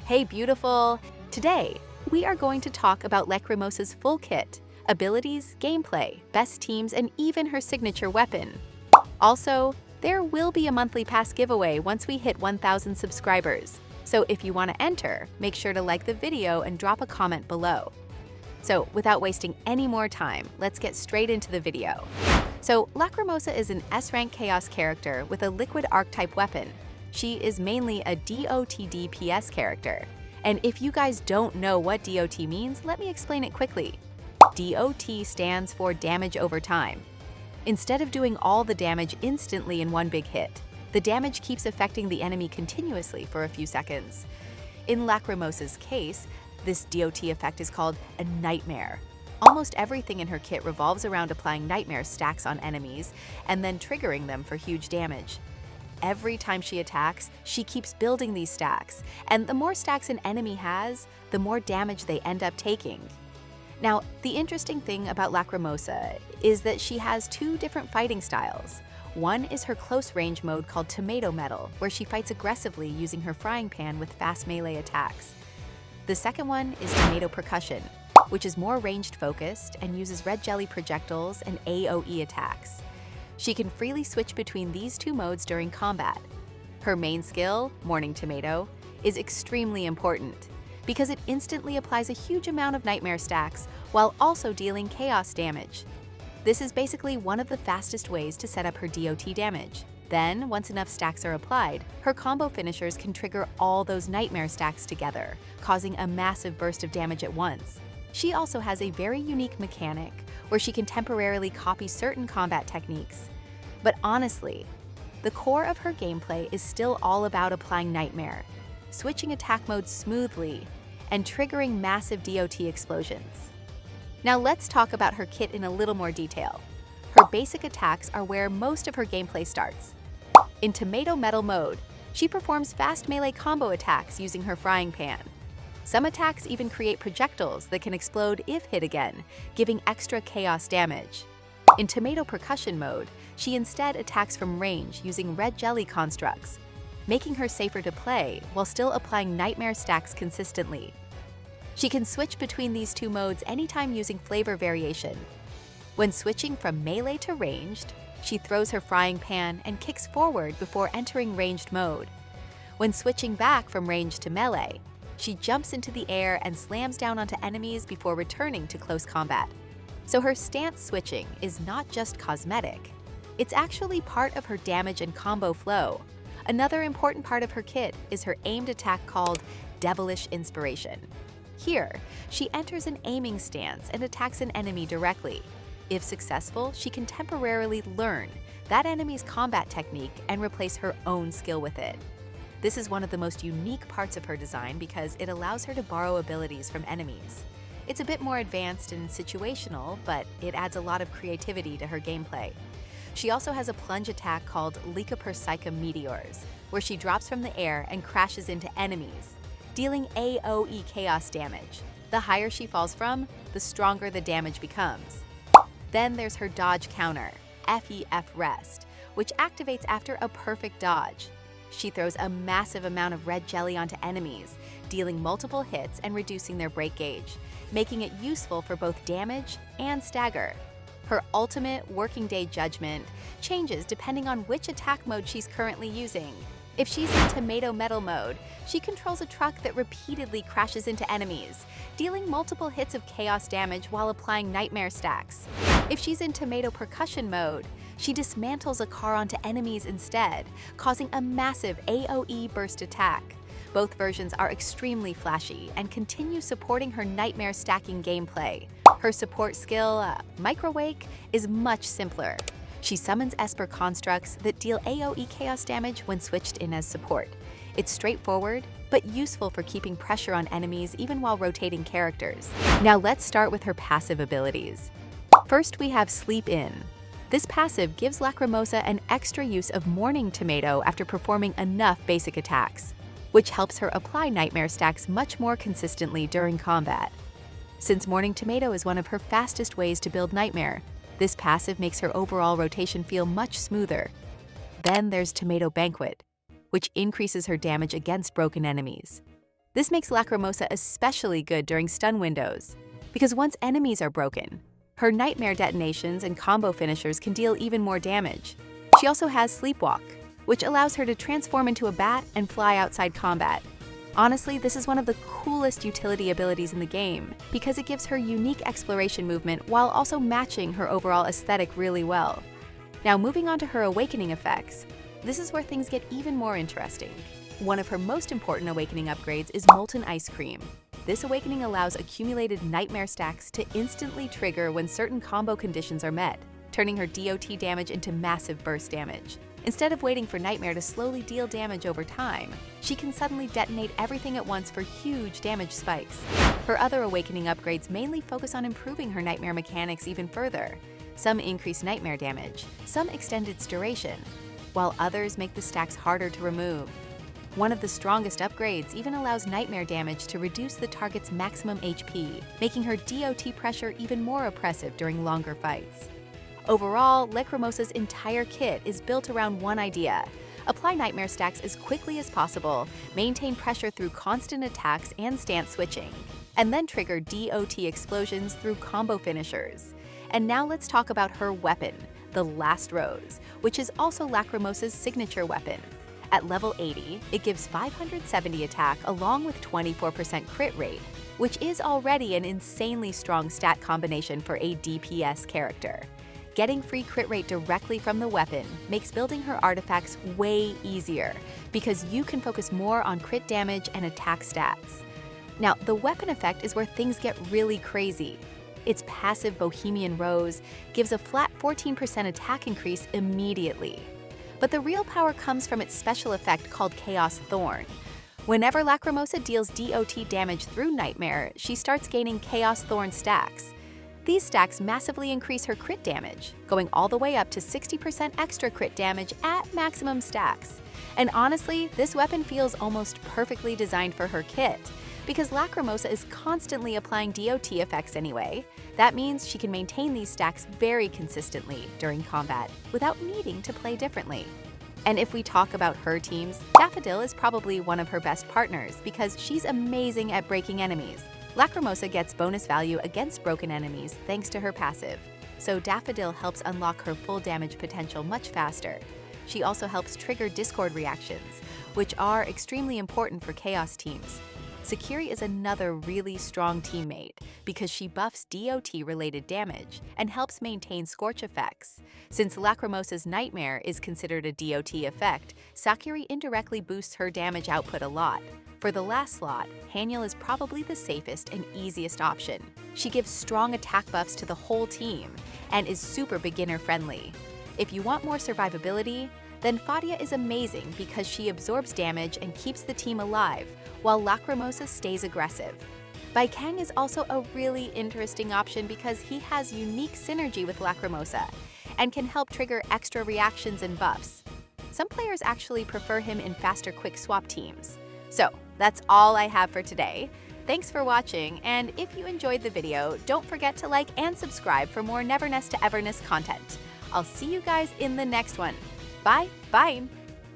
Hey beautiful! Today, we are going to talk about Lacrimosa's full kit, abilities, gameplay, best teams, and even her signature weapon. Also, there will be a monthly pass giveaway once we hit 1,000 subscribers, so if you want to enter, make sure to like the video and drop a comment below. So without wasting any more time, let's get straight into the video. So Lacrimosa is an S-rank Chaos character with a liquid archetype weapon. She is mainly a DPS character. And if you guys don't know what DOT means, let me explain it quickly. DOT stands for damage over time. Instead of doing all the damage instantly in one big hit, the damage keeps affecting the enemy continuously for a few seconds. In Lacrimosa's case, this DOT effect is called a nightmare. Almost everything in her kit revolves around applying nightmare stacks on enemies and then triggering them for huge damage. Every time she attacks, she keeps building these stacks, and the more stacks an enemy has, the more damage they end up taking. Now, the interesting thing about Lacrimosa is that she has two different fighting styles. One is her close range mode called Tomato Metal, where she fights aggressively using her frying pan with fast melee attacks. The second one is Tomato Percussion, which is more ranged focused and uses red jelly projectiles and AoE attacks. She can freely switch between these two modes during combat. Her main skill, Morning Tomato, is extremely important because it instantly applies a huge amount of nightmare stacks while also dealing chaos damage. This is basically one of the fastest ways to set up her DOT damage. Then, once enough stacks are applied, her combo finishers can trigger all those nightmare stacks together, causing a massive burst of damage at once. She also has a very unique mechanic where she can temporarily copy certain combat techniques. But honestly, the core of her gameplay is still all about applying nightmare, switching attack modes smoothly, and triggering massive DOT explosions. Now let's talk about her kit in a little more detail. Her basic attacks are where most of her gameplay starts. In Tomato Metal mode, she performs fast melee combo attacks using her frying pan. Some attacks even create projectiles that can explode if hit again, giving extra chaos damage. In Tomato Percussion mode, she instead attacks from range using red jelly constructs, making her safer to play while still applying nightmare stacks consistently. She can switch between these two modes anytime using flavor variation. When switching from melee to ranged, she throws her frying pan and kicks forward before entering ranged mode. When switching back from ranged to melee, she jumps into the air and slams down onto enemies before returning to close combat. So her stance switching is not just cosmetic, it's actually part of her damage and combo flow. Another important part of her kit is her aimed attack called Devilish Inspiration. Here, she enters an aiming stance and attacks an enemy directly. If successful, she can temporarily learn that enemy's combat technique and replace her own skill with it. This is one of the most unique parts of her design because it allows her to borrow abilities from enemies. It's a bit more advanced and situational, but it adds a lot of creativity to her gameplay. She also has a plunge attack called Lacrimosa Meteors, where she drops from the air and crashes into enemies, dealing AoE chaos damage. The higher she falls from, the stronger the damage becomes. Then there's her dodge counter, FEF Rest, which activates after a perfect dodge. She throws a massive amount of red jelly onto enemies, dealing multiple hits and reducing their break gauge, making it useful for both damage and stagger. Her ultimate working day judgment changes depending on which attack mode she's currently using. If she's in Tomato Metal mode, she controls a truck that repeatedly crashes into enemies, dealing multiple hits of chaos damage while applying nightmare stacks. If she's in Tomato Percussion mode, she dismantles a car onto enemies instead, causing a massive AoE burst attack. Both versions are extremely flashy and continue supporting her nightmare stacking gameplay. Her support skill, Microwake, is much simpler. She summons Esper constructs that deal AoE chaos damage when switched in as support. It's straightforward, but useful for keeping pressure on enemies even while rotating characters. Now let's start with her passive abilities. First, we have Sleep In. This passive gives Lacrimosa an extra use of Morning Tomato after performing enough basic attacks, which helps her apply nightmare stacks much more consistently during combat. Since Morning Tomato is one of her fastest ways to build nightmare, this passive makes her overall rotation feel much smoother. Then there's Tomato Banquet, which increases her damage against broken enemies. This makes Lacrimosa especially good during stun windows, because once enemies are broken, her nightmare detonations and combo finishers can deal even more damage. She also has Sleepwalk, which allows her to transform into a bat and fly outside combat. Honestly, this is one of the coolest utility abilities in the game, because it gives her unique exploration movement while also matching her overall aesthetic really well. Now moving on to her awakening effects, this is where things get even more interesting. One of her most important awakening upgrades is Molten Ice Cream. This awakening allows accumulated nightmare stacks to instantly trigger when certain combo conditions are met, turning her DOT damage into massive burst damage. Instead of waiting for Nightmare to slowly deal damage over time, she can suddenly detonate everything at once for huge damage spikes. Her other awakening upgrades mainly focus on improving her Nightmare mechanics even further. Some increase Nightmare damage, some extend its duration, while others make the stacks harder to remove. One of the strongest upgrades even allows Nightmare damage to reduce the target's maximum HP, making her DOT pressure even more oppressive during longer fights. Overall, Lacrimosa's entire kit is built around one idea: apply Nightmare stacks as quickly as possible, maintain pressure through constant attacks and stance switching, and then trigger DOT explosions through combo finishers. And now let's talk about her weapon, the Last Rose, which is also Lacrimosa's signature weapon. At level 80, it gives 570 attack along with 24% crit rate, which is already an insanely strong stat combination for a DPS character. Getting free crit rate directly from the weapon makes building her artifacts way easier, because you can focus more on crit damage and attack stats. Now, the weapon effect is where things get really crazy. Its passive Bohemian Rose gives a flat 14% attack increase immediately. But the real power comes from its special effect called Chaos Thorn. Whenever Lacrimosa deals DOT damage through Nightmare, she starts gaining Chaos Thorn stacks. These stacks massively increase her crit damage, going all the way up to 60% extra crit damage at maximum stacks. And honestly, this weapon feels almost perfectly designed for her kit, because Lacrimosa is constantly applying DOT effects anyway. That means she can maintain these stacks very consistently during combat without needing to play differently. And if we talk about her teams, Daffodil is probably one of her best partners because she's amazing at breaking enemies. Lacrimosa gets bonus value against broken enemies thanks to her passive, so Daffodil helps unlock her full damage potential much faster. She also helps trigger Discord reactions, which are extremely important for Chaos teams. Sakiri is another really strong teammate because she buffs DOT-related damage and helps maintain Scorch effects. Since Lacrimosa's Nightmare is considered a DOT effect, Sakiri indirectly boosts her damage output a lot. For the last slot, Haniel is probably the safest and easiest option. She gives strong attack buffs to the whole team and is super beginner-friendly. If you want more survivability, then Fadia is amazing because she absorbs damage and keeps the team alive, while Lacrimosa stays aggressive. Baikang is also a really interesting option because he has unique synergy with Lacrimosa and can help trigger extra reactions and buffs. Some players actually prefer him in faster quick swap teams. So, that's all I have for today. Thanks for watching, and if you enjoyed the video, don't forget to like and subscribe for more Neverness to Everness content. I'll see you guys in the next one. Bye!